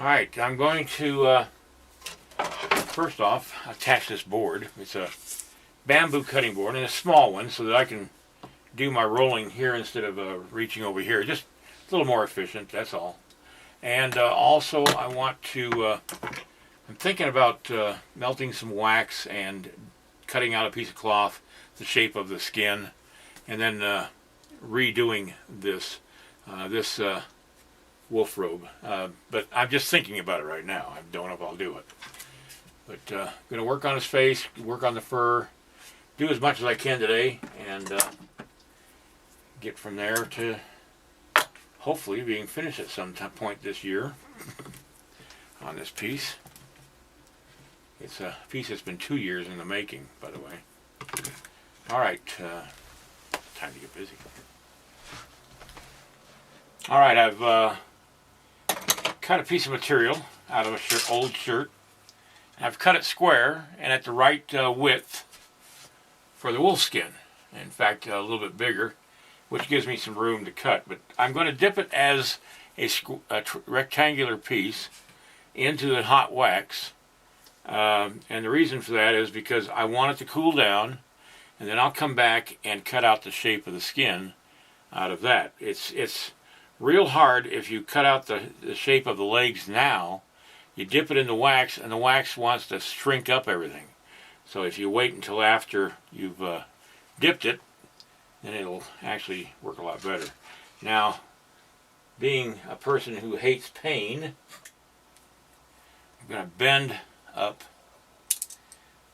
Alright, I'm going to first off attach this board. It's a bamboo cutting board, and a small one, so that I can do my rolling here instead of reaching over here. Just a little more efficient, that's all. And also I want to, I'm thinking about melting some wax and cutting out a piece of cloth the shape of the skin, and then redoing this wolf robe. But I'm just thinking about it right now. I don't know if I'll do it. But I'm going to work on his face, work on the fur, do as much as I can today, and get from there to hopefully being finished at some point this year on this piece. It's a piece that's been 2 years in the making, by the way. Alright, time to get busy. Alright, I've cut a piece of material out of a old shirt. I've cut it square and at the right width for the wolf skin. In fact, a little bit bigger, which gives me some room to cut. But I'm going to dip it as a rectangular piece into the hot wax. And the reason for that is because I want it to cool down, and then I'll come back and cut out the shape of the skin out of that. It's real hard if you cut out the shape of the legs now. You dip it in the wax, and the wax wants to shrink up everything. So if you wait until after you've dipped it, then it'll actually work a lot better. Now, being a person who hates pain, I'm going to bend up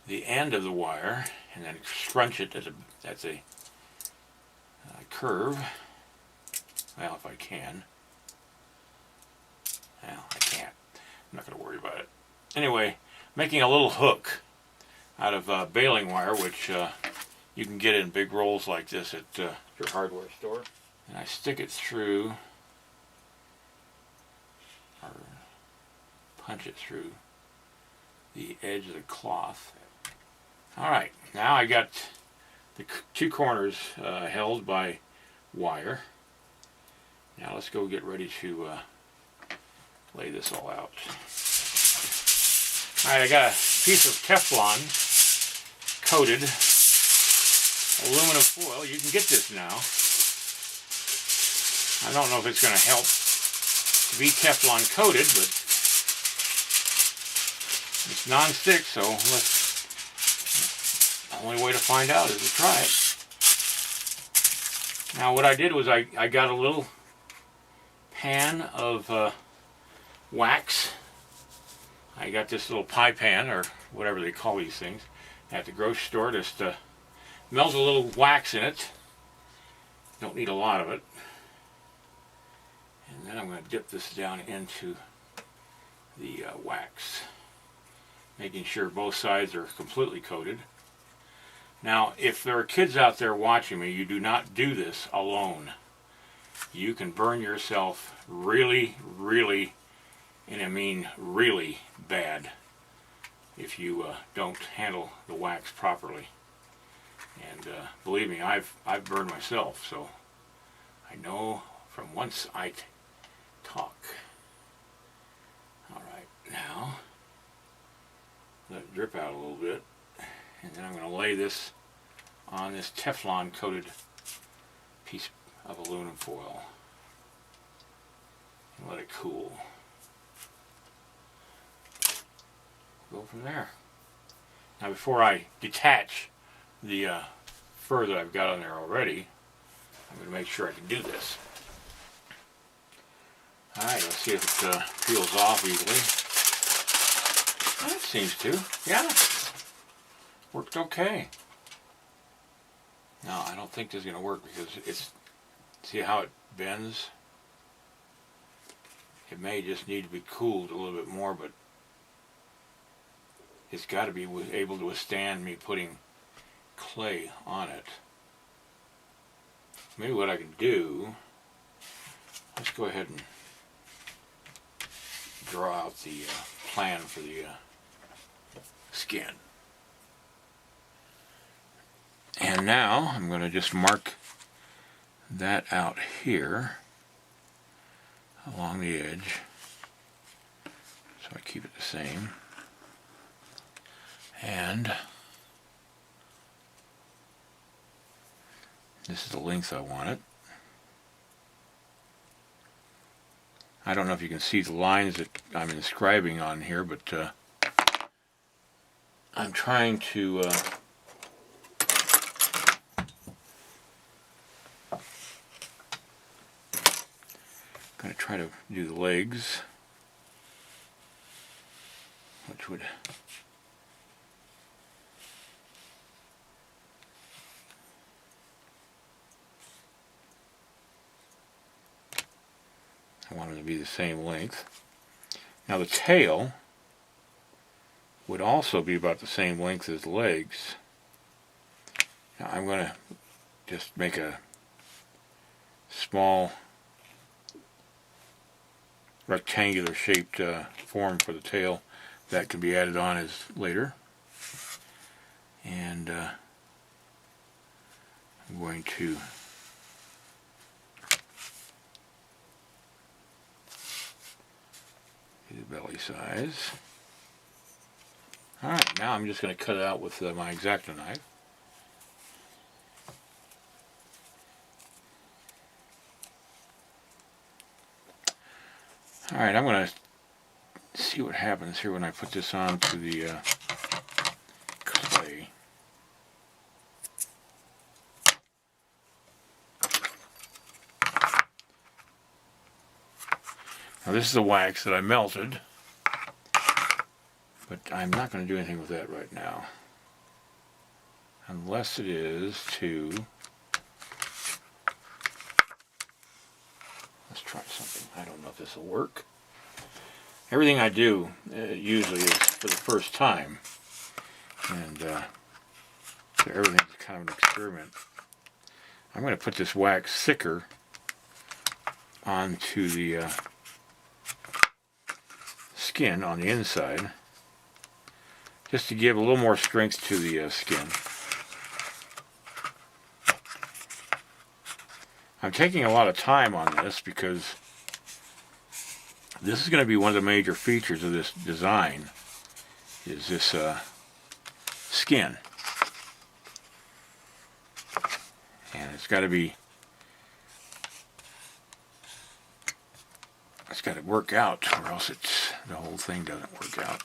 the end of the wire and then scrunch it at a curve. Well, if I can. Well, I can't. I'm not going to worry about it. Anyway, making a little hook out of baling wire, which you can get in big rolls like this at your hardware store. And I stick it through, or punch it through the edge of the cloth. Alright, now I got the two corners held by wire. Now let's go get ready to lay this all out. Alright, I got a piece of Teflon coated aluminum foil. You can get this now. I don't know if it's going to help to be Teflon coated, but it's non-stick, so the only way to find out is to try it. Now what I did was I got a little pan of wax. I got this little pie pan, or whatever they call these things, at the grocery store. Just melt a little wax in it. Don't need a lot of it. And then I'm going to dip this down into the wax, making sure both sides are completely coated. Now, if there are kids out there watching me, you do not do this alone. You can burn yourself really, really, and I mean really bad, if you don't handle the wax properly. And believe me, I've burned myself, so I know from whence I talk. Alright, now let it drip out a little bit, and then I'm going to lay this on this Teflon coated piece of aluminum foil and let it cool. Go from there. Now before I detach the fur that I've got on there already, I'm going to make sure I can do this. Alright, let's see if it peels off easily. Well, it seems to. Yeah. Worked okay. No, I don't think this is going to work because it's, see how it bends? It may just need to be cooled a little bit more, but it's got to be able to withstand me putting clay on it. Maybe what I can do, let's go ahead and draw out the plan for the skin. And now I'm going to just mark that out here along the edge. keep it the same. And this is the length I want it. I don't know if you can see the lines that I'm inscribing on here, but I'm trying to try to do the legs, which would I want them to be the same length. Now the tail would also be about the same length as the legs. Now I'm going to just make a small rectangular shaped form for the tail that can be added on as later. And I'm going to do the belly size. Alright, now I'm just going to cut it out with my X-Acto knife. Alright, I'm going to see what happens here when I put this on to the clay. Now this is the wax that I melted, but I'm not going to do anything with that right now. Unless it is to... Let's try something. I don't know if this will work. Everything I do usually is for the first time. And so everything's kind of an experiment. I'm going to put this wax thicker onto the skin on the inside, just to give a little more strength to the skin. I'm taking a lot of time on this because this is going to be one of the major features of this design, is this skin. And it's got to work out, or else the whole thing doesn't work out.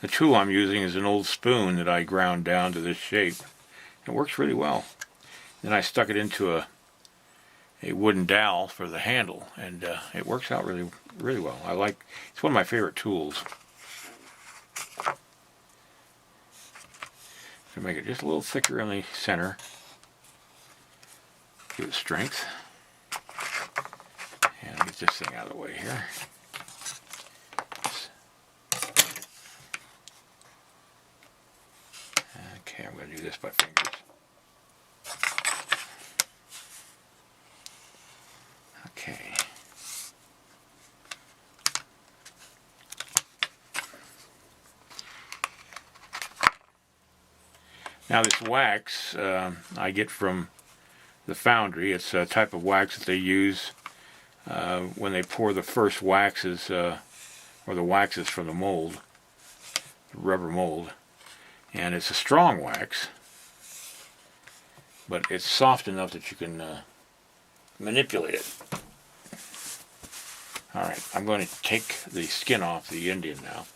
The tool I'm using is an old spoon that I ground down to this shape. It works really well. Then I stuck it into a wooden dowel for the handle, and it works out really, really well. It's one of my favorite tools. To make it just a little thicker in the center, give it strength. And I'll get this thing out of the way here. Okay, I'm going to do this by fingers. Okay. Now this wax I get from the foundry. It's a type of wax that they use when they pour the first waxes, or the waxes from the mold, the rubber mold. And it's a strong wax, but it's soft enough that you can manipulate it. Alright, I'm going to take the skin off the Indian now.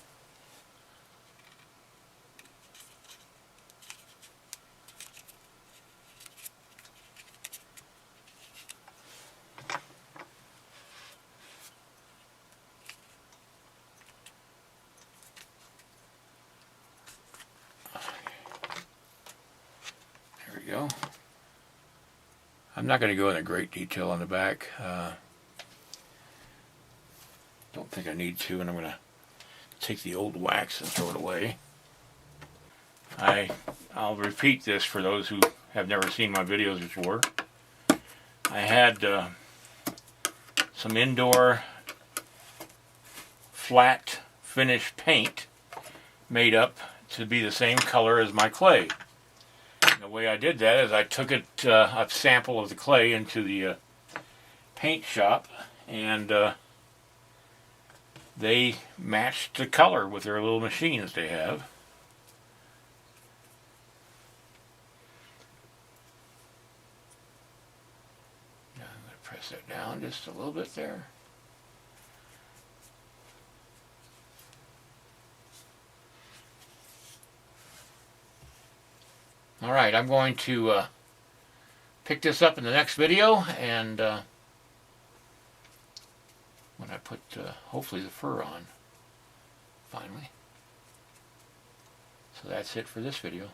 Go. I'm not going to go into great detail on the back. Don't think I need to, and I'm going to take the old wax and throw it away. I'll repeat this for those who have never seen my videos before. I had some indoor flat finish paint made up to be the same color as my clay. The way I did that is I took a sample of the clay into the paint shop, and they matched the color with their little machines they have. Now I'm going to press that down just a little bit there. Alright, I'm going to pick this up in the next video, and when I put hopefully the fur on finally. So that's it for this video.